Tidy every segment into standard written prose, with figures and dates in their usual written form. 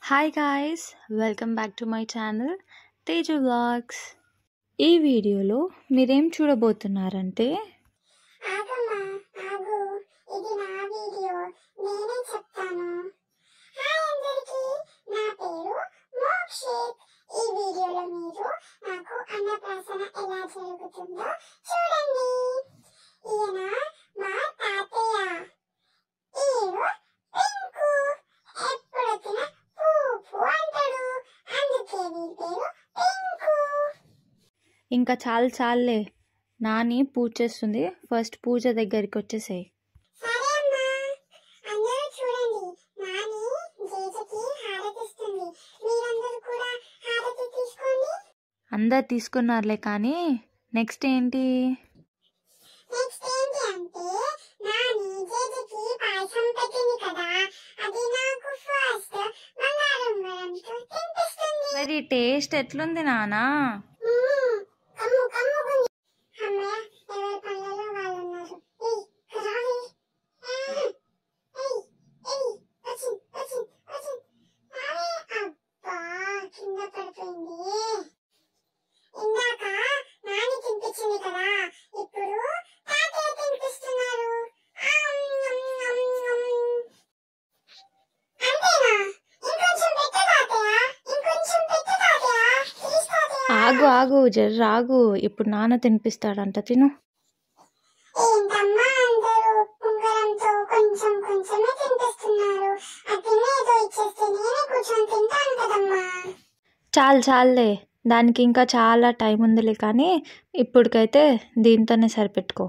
Hi guys, welcome back to my channel Teju vlogs. ఈ వీడియోలో మీరేం చూడబోతున్నారంటే ఆగమ్మా ఆగు, ఇది నా వీడియో, నేనే చెప్తాను. హాయ్ అందరికీ, నా పేరు మోక్షిత్. ఈ వీడియోలో మీరు నాకు అన్నప్రాసన ఎలా జరుగుతుందో చూడండి. ఈయన మా తాతయ్య. ఈయన పింకు. ఎప్పుడొచ్చినా పూపు అంటాడు, అందుకే వీరి పేరు పింకు. ఇంకా చాలే నాని పూజ చేస్తుంది. ఫస్ట్ పూజ దగ్గరికి వచ్చేసాయి. సరే అమ్మా, అందరూ చూడండి, నాని జేజకి హారతిస్తుంది. మీరందరూ కూడా హారతి తీసుకోండి. అందరు తీసుకున్నారులే, కానీ నెక్స్ట్ ఏంటి? నెక్స్ట్ ఏంటి అంటే, నాని జేజకి పాయసం పెట్టింది కదా, అది నాకు ఫస్ట్ బంగారం వరంతో తినిపిస్తుంది. మరి టేస్ట్ ఎట్లుంది నానా? కమ్ము కమ్ముకుంది. అమ్మయ్య, ఎవరి పళ్ళలో వాళ్ళు ఉన్నారు. ఏయ్ రావి, ఏయ్ ఏయ్ వచ్చింది వచ్చింది వచ్చింది రావి. అబ్బా, కింద పడిపోయింది. ఇందాక నాని తినిపించింది కదా, ఇప్పుడు తాతయ్య తినిపిస్తున్నారు. అంతేనా? ఇంకొంచెం పెట్టు తాతయ్య, ఇంకొంచెం పెట్టు తాతయ్య, ప్లీజ్ తాతయ్య. ఆగు జర్రాగు, ఇప్పుడు నాన్న తినిపిస్తాడంట, తిను. ఏంటమ్మా అందరూ ఉంగరంతో కొంచెం కొంచెమే తినిపిస్తున్నారు. అది తినేదో ఇచ్చేస్తే నేనే కూర్చొని తింటాను కదమ్మా. చాలే, దానికి ఇంకా చాలా టైం ఉందిలే, కానీ ఇప్పటికైతే దీంతోనే సరిపెట్టుకో.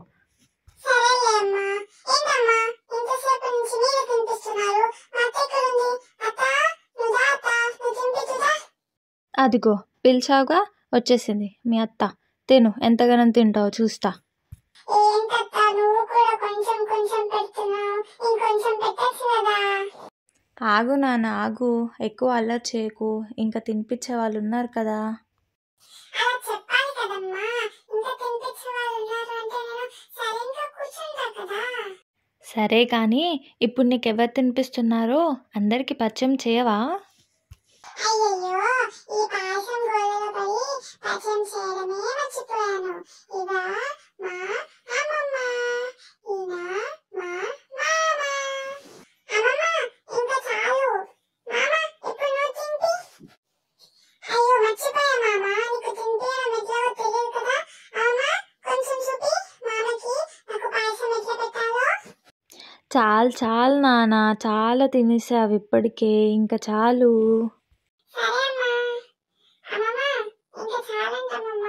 సరేలే అమ్మా. ఏంటమ్మా ఇంతసేపు నుంచి మీరు తినిపిస్తున్నారు? మా అత్త ఎక్కడుంది? అత్త, నువ్వు అత్త, నువ్వు తినిపించుదా? అదిగో పిలిచావుగా, వచ్చేసింది మీ అత్త. తిను, ఎంతగానో తింటావో చూస్తా. ఏంటత్త, నువ్వు కూడా కొంచెం కొంచెం పెడుతున్నావు, ఇంకొంచెం పెట్టచ్చు కదా. ఆగు నాన్న, ఆగు, ఎక్కువ అల్లరి చేయకు, ఇంకా తినిపించే వాళ్ళు ఉన్నారు కదా. అలా చెప్పాలి కదమ్మా, ఇంకా తినిపించే వాళ్ళు ఉన్నారు అంటే నేను సరిగ్గా కూర్చుంటా కదా. సరే కానీ ఇప్పుడు నీకెవరు తినిపిస్తున్నారో అందరికి పరిచయం చేయవా? అయ్యయ్యో, ఈ పాయసం గోళలో పడి పరిచయం చేయడమే మర్చిపోయాను. ఇదా మా అమ్మమ్మ, ఈయన మా మామ. అమ్మమ్మ, ఇంకా చాలు. మామ, ఇప్పుడు నువ్వు తింపి. అయ్యో మర్చిపోయా మామ, నీకు తినిపించడం ఎట్లాగో తెలియదు కదా. అమ్మా, కొంచెం చూపి మామకి నాకు పాయసం ఎట్లా పెట్టాలో. చాలు నాన్న, చాలా తినేసావు ఇప్పటికే, ఇంకా చాలు. సరే అమ్మా. అమ్మమ్మ, ఇంకా చాలంటమ్మమ్మ,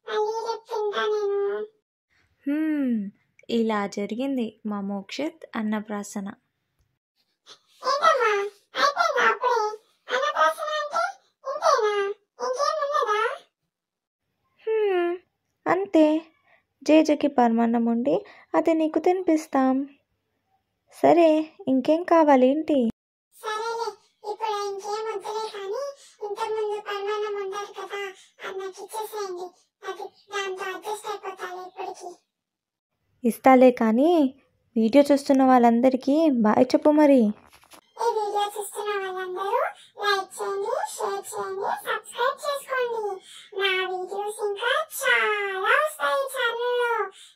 మళ్ళీ రేపు తింటా నేను. ఇలా జరిగింది మా మోక్షిత్ అన్నప్రాసన. ఏంటమ్మా, అయిపోయిందా అప్పుడే? అన్నప్రాసన అంటే ఇంతేనా? ఇంకేమున్నదా? అంతే, జేజకి పరమాన్నం వండి అది నీకు తినిపిస్తాం. సరే, ఇంకేం కావాలి ఏంటి? సరేలే, ఇప్పుడు ఇంకేం వద్దులే, కానీ ఇంతకుముందు పరమాన్నం వండారు కదా, అది నాకు ఇచ్చేసేయండి. అది దాంతో అడ్జస్ట్ అయిపోతాను ఇప్పటికి. ఇస్తాలే, కానీ వీడియో చూస్తున్న వాళ్ళందరికీ బాయ్ చెప్పు మరి. ఈ వీడియో చూస్తున్న వాళ్ళందరూ లైక్ చేయండి, షేర్ చేయండి, సబ్స్క్రైబ్ చేసుకోండి. నా వీడియోస్ ఇంకా చాలా వస్తాయి ఛానల్లో,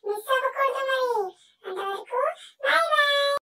మిస్ అవ్వకూడదు మరి. అంతవరకు బాయ్ బాయ్.